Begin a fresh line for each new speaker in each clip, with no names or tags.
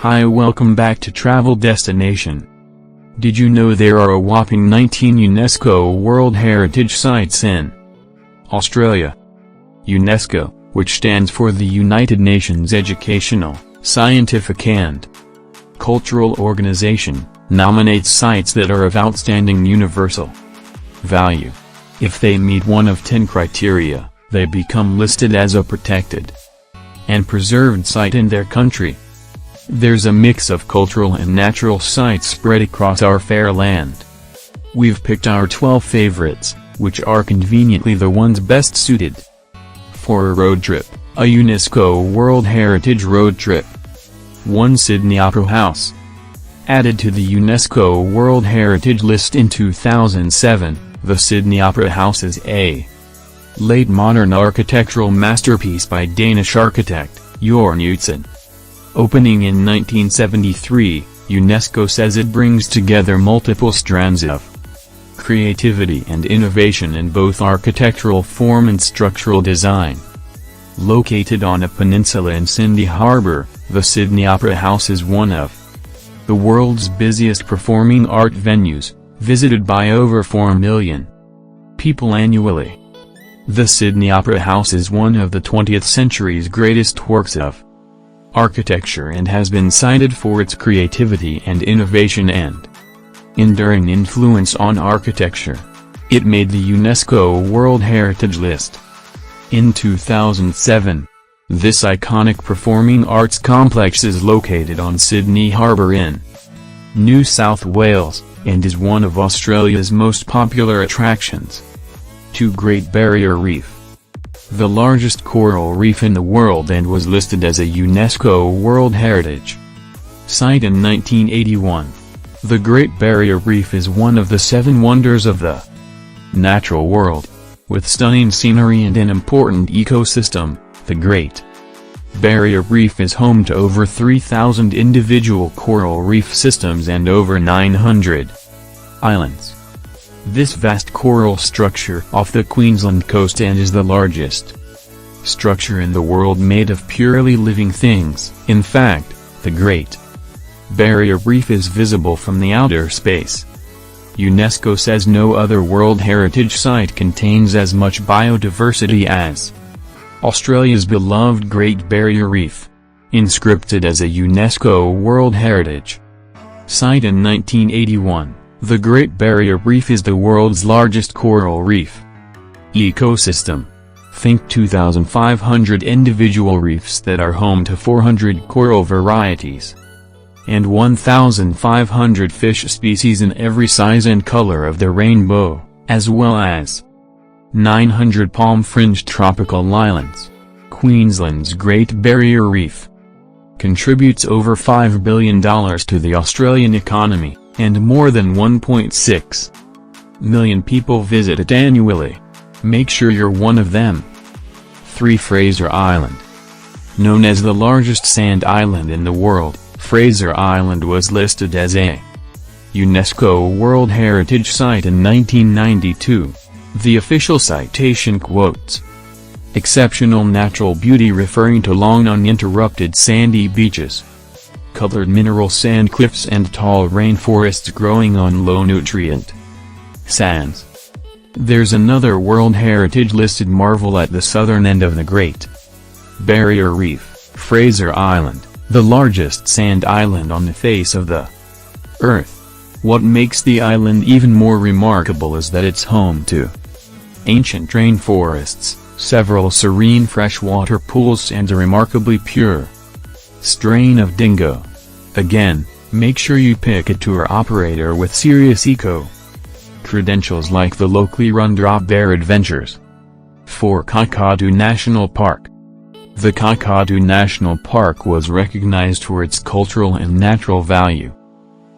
Hi, welcome back to Travel Destination. Did you know there are a whopping 19 UNESCO World Heritage Sites in Australia? UNESCO, which stands for the United Nations Educational, Scientific and Cultural Organization, nominates sites that are of outstanding universal value. If they meet one of 10 criteria, they become listed as a protected and preserved site in their country. There's a mix of cultural and natural sites spread across our fair land. We've picked our 12 favorites, which are conveniently the ones best suited for a road trip, a UNESCO World Heritage road trip. 1. Sydney Opera House. Added to the UNESCO World Heritage List in 2007, the Sydney Opera House is a late modern architectural masterpiece by Danish architect, Jørgen Utzon. Opening in 1973, UNESCO says it brings together multiple strands of creativity and innovation in both architectural form and structural design. Located on a peninsula in Sydney Harbour, the Sydney Opera House is one of the world's busiest performing art venues, visited by over 4 million people annually. The Sydney Opera House is one of the 20th century's greatest works of architecture and has been cited for its creativity and innovation and enduring influence on architecture. It made the UNESCO World Heritage List in 2007. This iconic performing arts complex is located on Sydney Harbour in New South Wales, and is one of Australia's most popular attractions. 2. Great Barrier Reef. The largest coral reef in the world and was listed as a UNESCO World Heritage Site in 1981. The Great Barrier Reef is one of the 7 wonders of the natural world. With stunning scenery and an important ecosystem, the Great Barrier Reef is home to over 3,000 individual coral reef systems and over 900 islands. This vast coral structure off the Queensland coast and is the largest structure in the world made of purely living things. In fact, the Great Barrier Reef is visible from the outer space. UNESCO says no other World Heritage Site contains as much biodiversity as Australia's beloved Great Barrier Reef. Inscripted as a UNESCO World Heritage Site in 1981. The Great Barrier Reef is the world's largest coral reef ecosystem. Think 2,500 individual reefs that are home to 400 coral varieties and 1,500 fish species in every size and color of the rainbow, as well as 900 palm-fringed tropical islands. Queensland's Great Barrier Reef contributes over $5 billion to the Australian economy, and more than 1.6 million people visit it annually. Make sure you're one of them. 3. Fraser Island. Known as the largest sand island in the world, Fraser Island was listed as a UNESCO World Heritage Site in 1992. The official citation quotes exceptional natural beauty, referring to long uninterrupted sandy beaches, colored mineral sand cliffs and tall rainforests growing on low-nutrient sands. There's another World Heritage listed marvel at the southern end of the Great Barrier Reef, Fraser Island, the largest sand island on the face of the Earth. What makes the island even more remarkable is that it's home to ancient rainforests, several serene freshwater pools and a remarkably pure strain of dingo. Again, make sure you pick a tour operator with serious eco credentials like the locally run Drop Bear Adventures. 4. Kakadu National Park. The Kakadu National Park was recognized for its cultural and natural value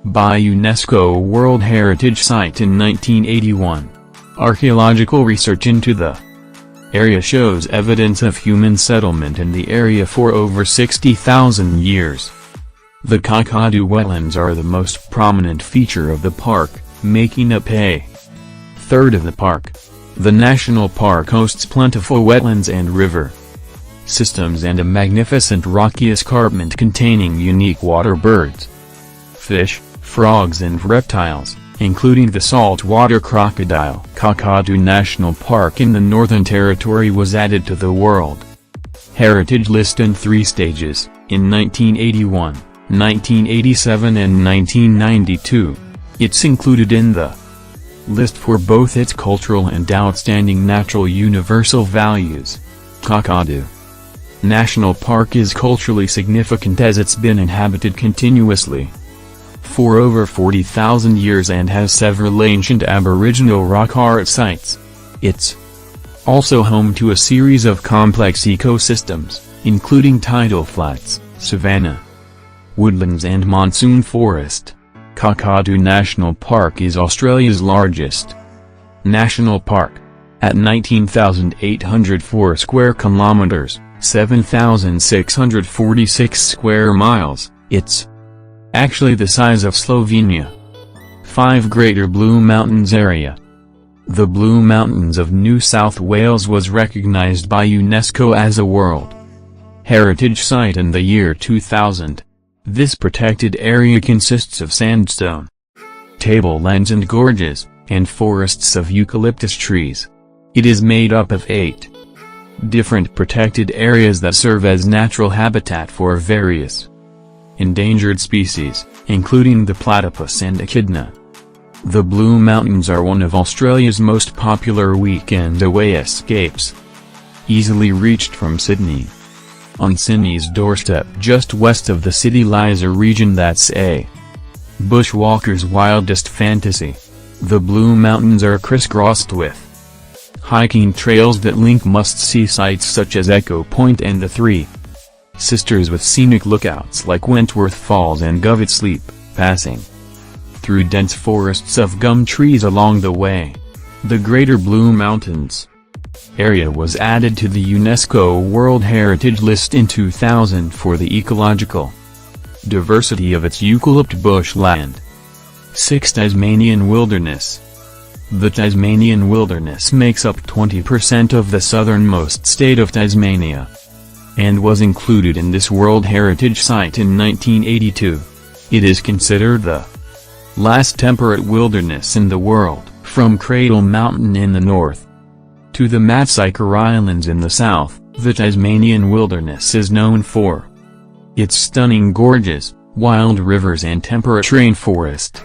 by UNESCO World Heritage Site in 1981. Archaeological research into the area shows evidence of human settlement in the area for over 60,000 years. The Kakadu wetlands are the most prominent feature of the park, making up a third of the park. The national park hosts plentiful wetlands and river systems and a magnificent rocky escarpment containing unique water birds, fish, frogs and reptiles, including the saltwater crocodile. Kakadu National Park in the Northern Territory was added to the World Heritage List in 3 stages, in 1981, 1987 and 1992. It's included in the list for both its cultural and outstanding natural universal values. Kakadu National Park is culturally significant as it's been inhabited continuously for over 40,000 years and has several ancient Aboriginal rock art sites. It's also home to a series of complex ecosystems, including tidal flats, savanna, woodlands and monsoon forest. Kakadu National Park is Australia's largest national park, at 19,804 square kilometers, 7,646 square miles. It's actually the size of Slovenia. 5 Greater Blue Mountains area. The Blue Mountains of New South Wales was recognized by UNESCO as a World Heritage Site in the year 2000. This protected area consists of sandstone, tablelands and gorges, and forests of eucalyptus trees. It is made up of 8 different protected areas that serve as natural habitat for various endangered species, including the platypus and echidna. The Blue Mountains are one of Australia's most popular weekend away escapes. Easily reached from Sydney. On Sydney's doorstep just west of the city lies a region that's a bushwalker's wildest fantasy. The Blue Mountains are crisscrossed with hiking trails that link must-see sites such as Echo Point and the Three Sisters, with scenic lookouts like Wentworth Falls and Govett Sleep, passing through dense forests of gum trees along the way. The Greater Blue Mountains area was added to the UNESCO World Heritage List in 2000 for the ecological diversity of its eucalypt bushland. 6. Tasmanian Wilderness. The Tasmanian Wilderness makes up 20% of the southernmost state of Tasmania, and was included in this World Heritage Site in 1982. It is considered the last temperate wilderness in the world, from Cradle Mountain in the north to the Matsuyker Islands in the south. The Tasmanian Wilderness is known for its stunning gorges, wild rivers and temperate rainforest.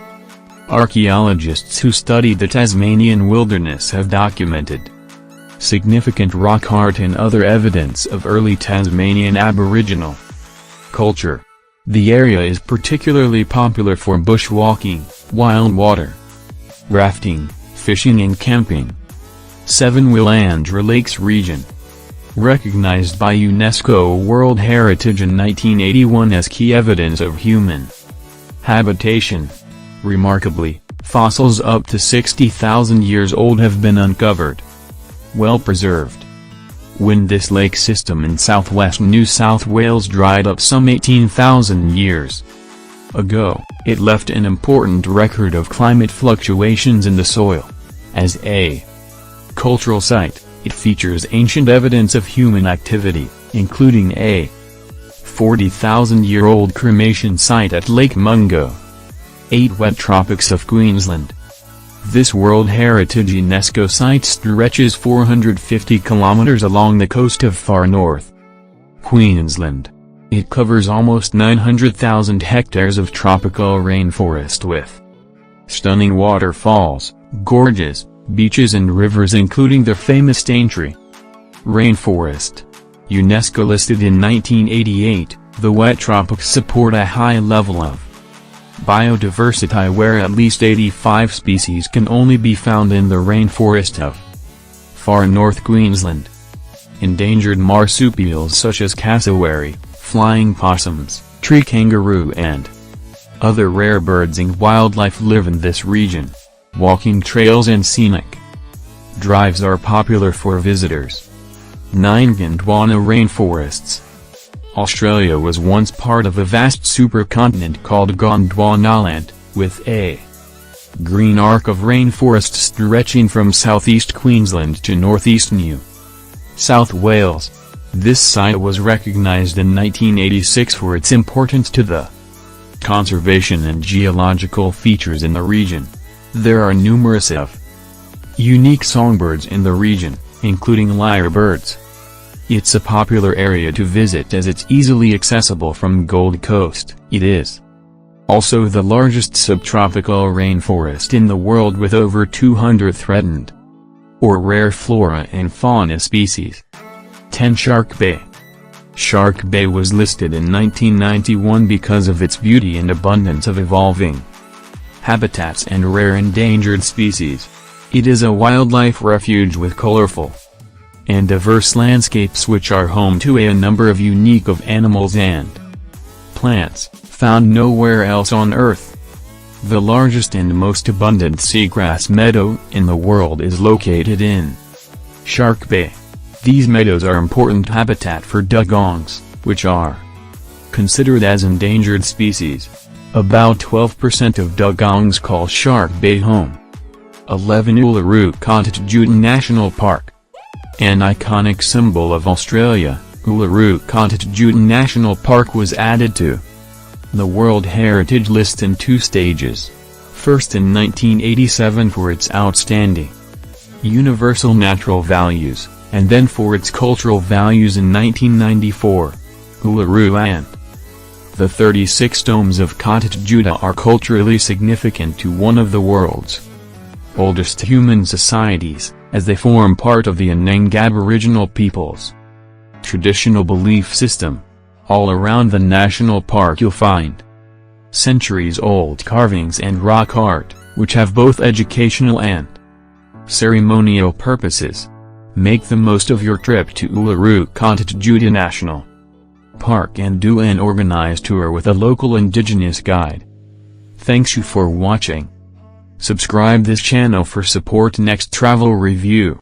Archaeologists who studied the Tasmanian wilderness have documented significant rock art and other evidence of early Tasmanian Aboriginal culture. The area is particularly popular for bushwalking, wild water rafting, fishing and camping. 7. Willandra Lakes region. Recognized by UNESCO World Heritage in 1981 as key evidence of human habitation. Remarkably, fossils up to 60,000 years old have been uncovered. Well preserved. When this lake system in southwest New South Wales dried up some 18,000 years ago, it left an important record of climate fluctuations in the soil. As a cultural site, it features ancient evidence of human activity, including a 40,000-year-old cremation site at Lake Mungo. 8. Wet Tropics of Queensland. This World Heritage UNESCO site stretches 450 kilometers along the coast of far north Queensland. It covers almost 900,000 hectares of tropical rainforest with stunning waterfalls, gorges, beaches and rivers, including the famous Daintree rainforest. UNESCO listed in 1988, the wet tropics support a high level of biodiversity where at least 85 species can only be found in the rainforest of far north Queensland. Endangered marsupials such as cassowary, flying possums, tree kangaroo and other rare birds and wildlife live in this region. Walking trails and scenic drives are popular for visitors. 9. Gondwana rainforests. Australia was once part of a vast supercontinent called Gondwanaland, with a green arc of rainforest stretching from southeast Queensland to northeast New South Wales. This site was recognized in 1986 for its importance to the conservation and geological features in the region. There are numerous unique songbirds in the region, including lyrebirds. It's a popular area to visit as it's easily accessible from Gold Coast. It is also the largest subtropical rainforest in the world with over 200 threatened or rare flora and fauna species. 10 Shark Bay. Shark Bay was listed in 1991 because of its beauty and abundance of evolving habitats and rare endangered species. It is a wildlife refuge with colorful and diverse landscapes which are home to a number of unique animals and plants, found nowhere else on Earth. The largest and most abundant seagrass meadow in the world is located in Shark Bay. These meadows are important habitat for dugongs, which are considered as endangered species. About 12% of dugongs call Shark Bay home. 11 Uluru-Kata-Tjuta National Park. An iconic symbol of Australia, Uluru-Kata-Tjuta National Park was added to the World Heritage List in 2 stages. First in 1987 for its outstanding universal natural values, and then for its cultural values in 1994. Uluru and the 36 domes of Kata-Tjuta are culturally significant to one of the world's oldest human societies, as they form part of the Anang Aboriginal peoples' traditional belief system. All around the national park you'll find centuries-old carvings and rock art, which have both educational and ceremonial purposes. Make the most of your trip to Uluru-Kata-Tjuta National Park and do an organized tour with a local indigenous guide. Thanks you for watching. Subscribe this channel for support next travel review.